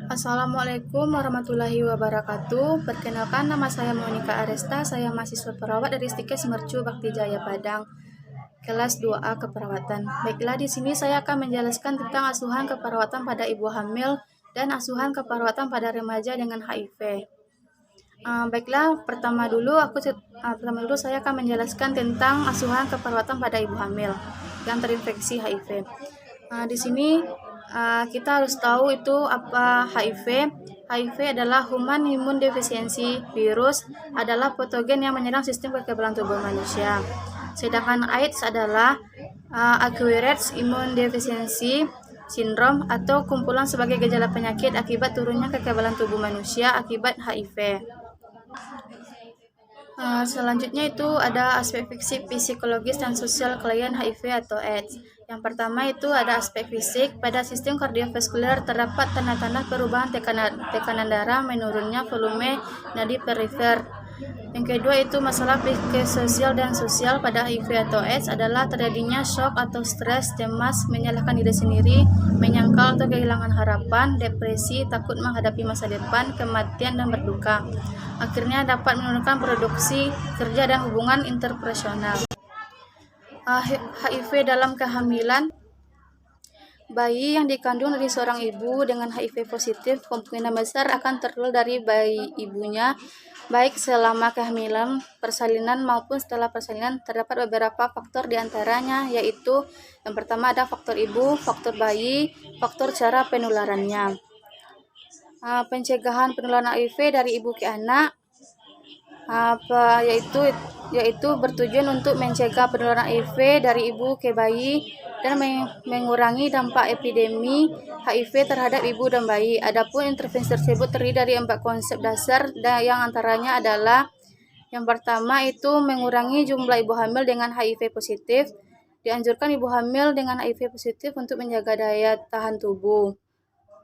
Assalamualaikum warahmatullahi wabarakatuh. Perkenalkan, nama saya Monica Aresta. Saya mahasiswa perawat dari Stikes Mercu Bakti Jaya Padang, kelas 2A keperawatan. Baiklah, di sini saya akan menjelaskan tentang asuhan keperawatan pada ibu hamil dan asuhan keperawatan pada remaja dengan HIV. Baiklah, pertama dulu saya akan menjelaskan tentang asuhan keperawatan pada ibu hamil yang terinfeksi HIV. Di sini kita harus tahu itu apa HIV. HIV adalah Human Immune Deficiency Virus, adalah patogen yang menyerang sistem kekebalan tubuh manusia. Sedangkan AIDS adalah Acquired Immune Deficiency Syndrome atau kumpulan sebagai gejala penyakit akibat turunnya kekebalan tubuh manusia akibat HIV. Selanjutnya itu ada aspek psikologis dan sosial klien HIV atau AIDS. Yang pertama itu ada aspek fisik. Pada sistem kardiovaskuler terdapat tanda-tanda perubahan tekanan darah, menurunnya volume nadi perifer. Yang kedua itu masalah psikososial dan sosial pada HIV atau AIDS adalah terjadinya shock atau stres, cemas, menyalahkan diri sendiri, menyangkal atau kehilangan harapan, depresi, takut menghadapi masa depan, kematian, dan berduka. Akhirnya dapat menurunkan produksi kerja dan hubungan interpersonal. HIV dalam kehamilan. Bayi yang dikandung dari seorang ibu dengan HIV positif kemungkinan besar akan tertular dari bayi ibunya, baik selama kehamilan, persalinan maupun setelah persalinan. Terdapat beberapa faktor diantaranya, yaitu yang pertama ada faktor ibu, faktor bayi, faktor cara penularannya. Pencegahan penularan HIV dari ibu ke anak, yaitu bertujuan untuk mencegah penularan HIV dari ibu ke bayi dan mengurangi dampak epidemi HIV terhadap ibu dan bayi. Adapun intervensi tersebut terdiri dari 4 konsep dasar, yang antaranya adalah yang pertama itu mengurangi jumlah ibu hamil dengan HIV positif. Dianjurkan ibu hamil dengan HIV positif untuk menjaga daya tahan tubuh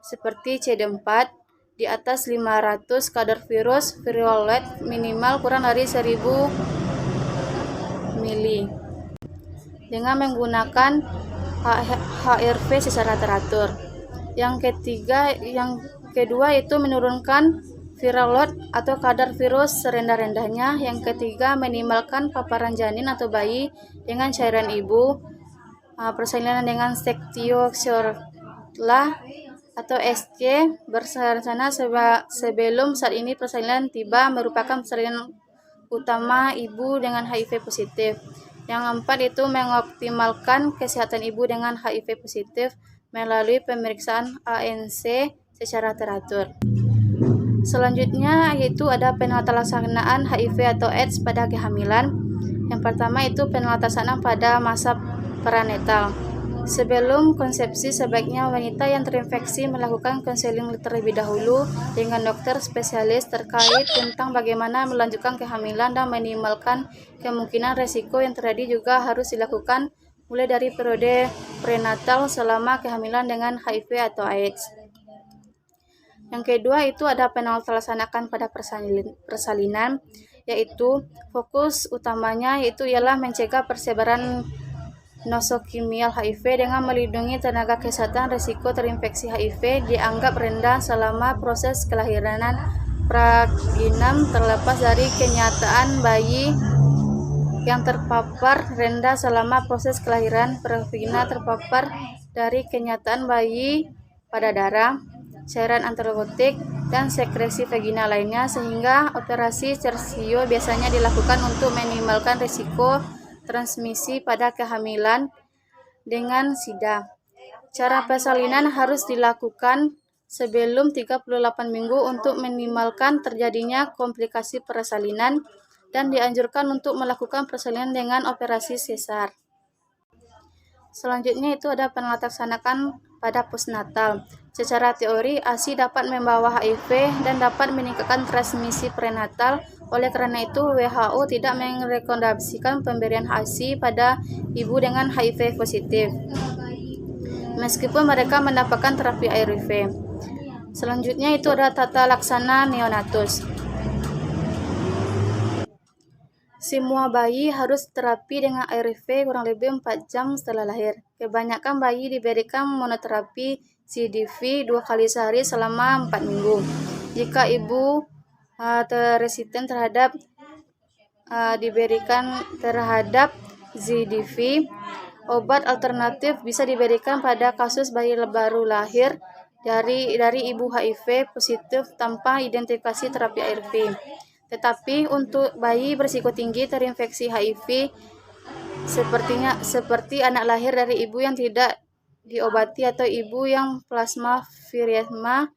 seperti CD4 di atas 500 kadar virus virolet minimal kurang dari 1000 mili dengan menggunakan HRV secara teratur. Yang kedua itu menurunkan viral load atau kadar virus serendah-rendahnya. Yang ketiga minimalkan paparan janin atau bayi dengan cairan ibu. Persalinan dengan Sektioxyla atau SC berencana sebelum saat ini persalinan tiba merupakan persalinan utama ibu dengan HIV positif. Yang keempat itu mengoptimalkan kesehatan ibu dengan HIV positif melalui pemeriksaan ANC secara teratur. Selanjutnya yaitu ada penata-laksanaan HIV atau AIDS pada kehamilan. Yang pertama itu penata-laksanaan pada masa prenatal. Sebelum konsepsi, sebaiknya wanita yang terinfeksi melakukan konseling terlebih dahulu dengan dokter spesialis terkait tentang bagaimana melanjutkan kehamilan dan minimalkan kemungkinan resiko yang terjadi juga harus dilakukan mulai dari periode prenatal selama kehamilan dengan HIV atau AIDS. Yang kedua itu ada penata-laksanakan pada persalinan, yaitu fokus utamanya ialah mencegah persebaran nosokimial HIV dengan melindungi tenaga kesehatan. Risiko terinfeksi HIV dianggap rendah selama proses kelahiran praginam, terlepas dari kenyataan bayi yang terpapar rendah selama proses kelahiran pravagina terpapar dari kenyataan bayi pada darah, cairan antirobotik, dan sekresi vagina lainnya, sehingga operasi sersio biasanya dilakukan untuk minimalkan risiko transmisi pada kehamilan dengan SIDA. Cara persalinan harus dilakukan sebelum 38 minggu untuk minimalkan terjadinya komplikasi persalinan, dan dianjurkan untuk melakukan persalinan dengan operasi sesar. Selanjutnya itu ada penata-laksanakan pada postnatal. Secara teori, ASI dapat membawa HIV dan dapat meningkatkan transmisi prenatal. Oleh karena itu, WHO tidak merekomendasikan pemberian ASI pada ibu dengan HIV positif, meskipun mereka mendapatkan terapi ARV. Selanjutnya itu ada tata laksana neonatus. Semua bayi harus terapi dengan ARV kurang lebih 4 jam setelah lahir. Kebanyakan bayi diberikan monoterapi CDV 2 kali sehari selama 4 minggu. Jika ibu resisten terhadap diberikan terhadap ZDV, obat alternatif bisa diberikan pada kasus bayi baru lahir dari ibu HIV positif tanpa identifikasi terapi ARV. Tetapi untuk bayi berisiko tinggi terinfeksi HIV seperti anak lahir dari ibu yang tidak diobati atau ibu yang plasma viremia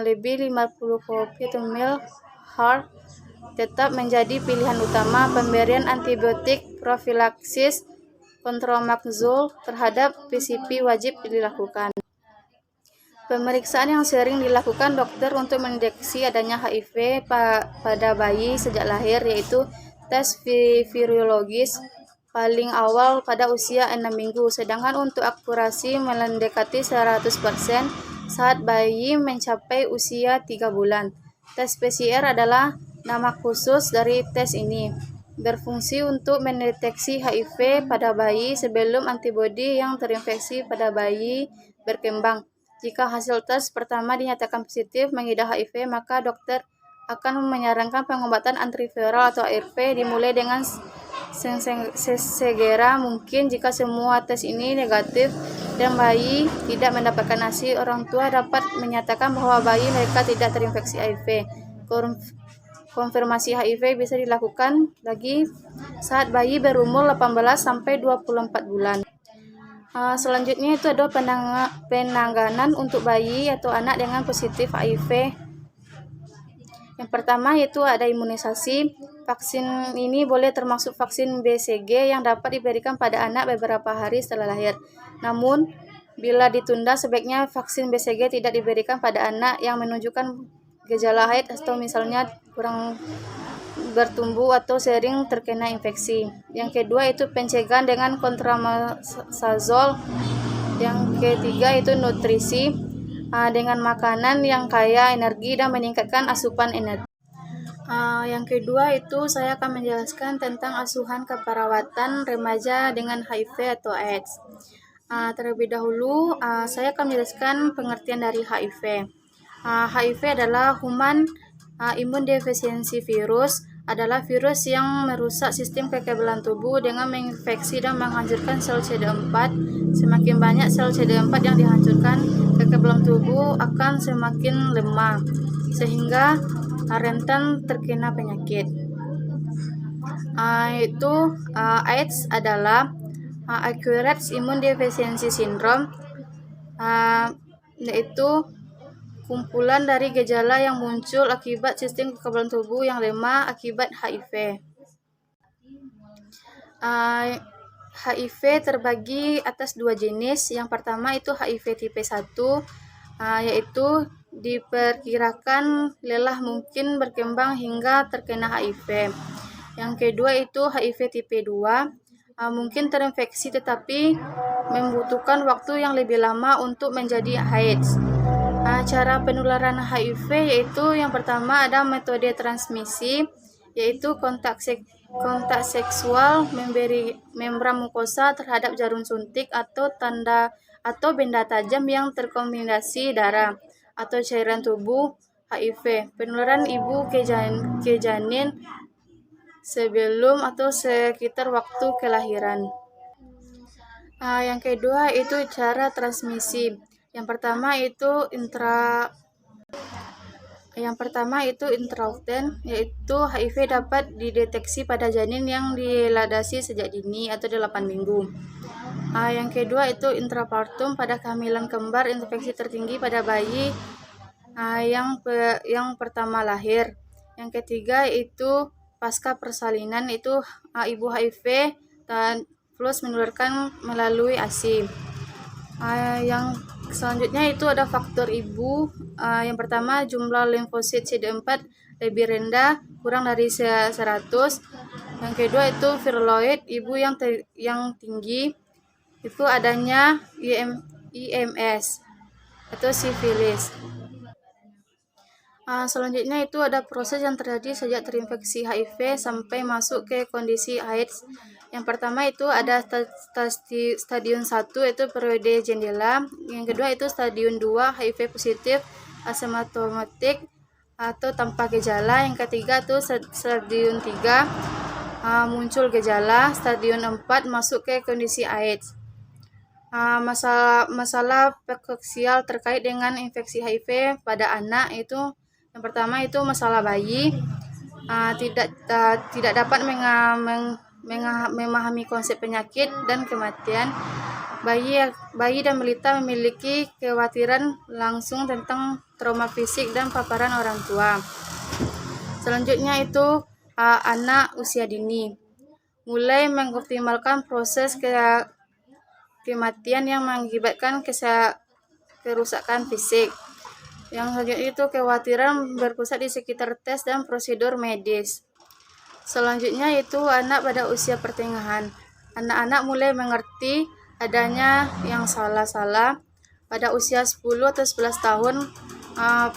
lebih 50 kopi atau ml HAR tetap menjadi pilihan utama. Pemberian antibiotik profilaksis kontromakzol terhadap PCP wajib dilakukan. Pemeriksaan yang sering dilakukan dokter untuk mendeteksi adanya HIV pada bayi sejak lahir yaitu tes virologis paling awal pada usia 6 minggu, sedangkan untuk akurasi mendekati 100% saat bayi mencapai usia 3 bulan. Tes PCR adalah nama khusus dari tes ini, berfungsi untuk mendeteksi HIV pada bayi sebelum antibodi yang terinfeksi pada bayi berkembang. Jika hasil tes pertama dinyatakan positif mengidap HIV, maka dokter akan menyarankan pengobatan antiviral atau ARV dimulai dengan segera mungkin. Jika semua tes ini negatif dan bayi tidak mendapatkan ASI, orang tua dapat menyatakan bahwa bayi mereka tidak terinfeksi HIV. Konfirmasi HIV bisa dilakukan lagi saat bayi berumur 18 sampai 24 bulan. Selanjutnya itu ada penanganan untuk bayi atau anak dengan positif HIV. Yang pertama yaitu ada imunisasi. Vaksin ini boleh termasuk vaksin BCG yang dapat diberikan pada anak beberapa hari setelah lahir. Namun, bila ditunda sebaiknya vaksin BCG tidak diberikan pada anak yang menunjukkan gejala haid atau misalnya kurang bertumbuh atau sering terkena infeksi. Yang kedua itu pencegahan dengan kontramazol. Yang ketiga itu nutrisi dengan makanan yang kaya energi dan meningkatkan asupan energi. Yang kedua itu saya akan menjelaskan tentang asuhan keperawatan remaja dengan HIV atau AIDS. Terlebih dahulu saya akan menjelaskan pengertian dari HIV. HIV adalah Human Immunodeficiency Virus, adalah virus yang merusak sistem kekebalan tubuh dengan menginfeksi dan menghancurkan sel CD4. Semakin banyak sel CD4 yang dihancurkan, kekebalan tubuh akan semakin lemah, sehingga rentan terkena penyakit. AIDS adalah Acquired Immunodeficiency Syndrome, yaitu kumpulan dari gejala yang muncul akibat sistem kekebalan tubuh yang lemah akibat HIV. HIV terbagi atas 2 jenis. Yang pertama itu HIV tipe 1, yaitu diperkirakan lelah mungkin berkembang hingga terkena HIV. Yang kedua itu HIV tipe 2, mungkin terinfeksi tetapi membutuhkan waktu yang lebih lama untuk menjadi AIDS. Cara penularan HIV yaitu yang pertama ada metode transmisi, yaitu kontak seksual, memberi membran mukosa terhadap jarum suntik atau benda tajam yang terkontaminasi darah atau cairan tubuh HIV. Penularan ibu ke janin sebelum atau sekitar waktu kelahiran. Yang kedua itu cara transmisi. Yang pertama itu intrauterine, yaitu HIV dapat dideteksi pada janin yang diladasi sejak dini atau 8 minggu. Yang kedua itu intrapartum, pada kehamilan kembar infeksi tertinggi pada bayi yang pertama lahir. Yang ketiga itu pasca persalinan, itu ibu HIV dan plus menularkan melalui ASI. Yang selanjutnya itu ada faktor ibu. Yang pertama jumlah limfosit CD4 lebih rendah, kurang dari 100. Yang kedua itu viruloid, ibu yang tinggi itu adanya IMS atau sifilis. Selanjutnya itu ada proses yang terjadi sejak terinfeksi HIV sampai masuk ke kondisi AIDS. Yang pertama itu ada stadium 1 itu periode jendela. Yang kedua itu stadium 2 HIV positif asimptomatik atau tanpa gejala. Yang ketiga itu stadium 3 muncul gejala. Stadium 4 masuk ke kondisi AIDS. Masalah psikosoial terkait dengan infeksi HIV pada anak itu yang pertama itu masalah bayi tidak dapat memahami konsep penyakit dan kematian. Bayi dan balita memiliki kekhawatiran langsung tentang trauma fisik dan paparan orang tua. Selanjutnya itu anak usia dini mulai mengoptimalkan proses kematian yang mengakibatkan kerusakan fisik. Yang selanjutnya itu kekhawatiran berpusat di sekitar tes dan prosedur medis. Selanjutnya itu anak pada usia pertengahan. Anak-anak mulai mengerti adanya yang salah-salah. Pada usia 10 atau 11 tahun,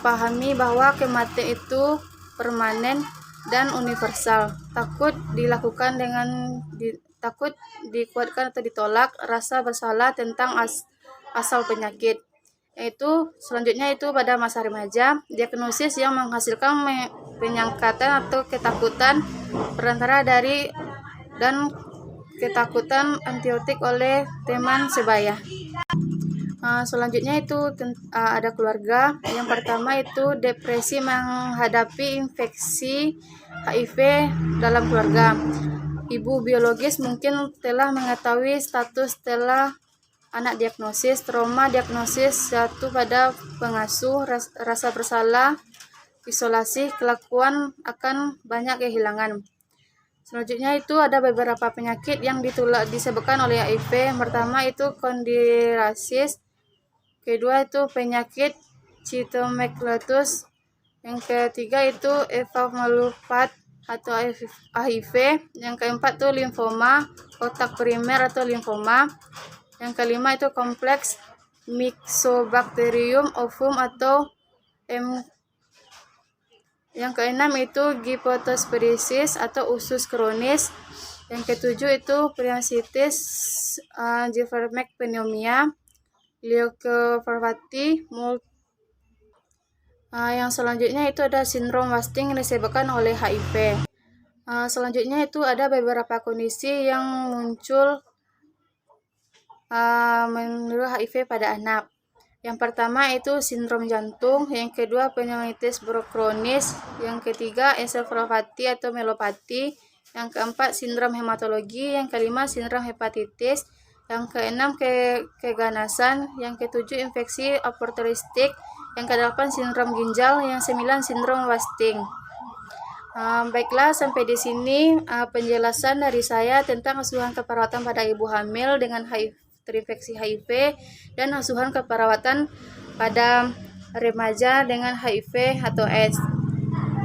pahami bahwa kematian itu permanen dan universal. Takut dikuatkan atau ditolak rasa bersalah tentang asal penyakit. Selanjutnya itu pada masa remaja, diagnosis yang menghasilkan penyangkatan atau ketakutan perantara dari dan ketakutan antibiotik oleh teman sebaya. Selanjutnya itu ada keluarga. Yang pertama itu depresi menghadapi infeksi HIV dalam keluarga. Ibu biologis mungkin telah mengetahui status setelah anak diagnosis, trauma diagnosis jatuh pada pengasuh, rasa bersalah, isolasi, kelakuan akan banyak kehilangan. Selanjutnya itu ada beberapa penyakit yang disebabkan oleh HIV. Yang pertama itu kondirasis, kedua itu penyakit cytomegalovirus, yang ketiga itu evalupat atau HIV, yang keempat itu limfoma otak primer atau limfoma, yang kelima itu kompleks Myxobacterium ovum atau yang keenam itu gipotosporisis atau usus kronis, yang ketujuh itu prionitis Gifford-Mac pneumonia, leukoplaki yang selanjutnya itu ada sindrom wasting yang disebabkan oleh HIV. Selanjutnya itu ada beberapa kondisi yang muncul menurut HIV pada anak. Yang pertama itu sindrom jantung, yang kedua pneumonitis kronis, yang ketiga ensefalopati atau melopati, yang keempat sindrom hematologi, yang kelima sindrom hepatitis, yang keenam keganasan, yang ketujuh infeksi oportunistik, yang kedelapan sindrom ginjal, yang sembilan sindrom wasting. Baiklah, sampai di sini penjelasan dari saya tentang asuhan keperawatan pada ibu hamil dengan terinfeksi HIV dan asuhan keperawatan pada remaja dengan HIV atau AIDS.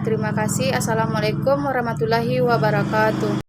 Terima kasih. Assalamualaikum warahmatullahi wabarakatuh.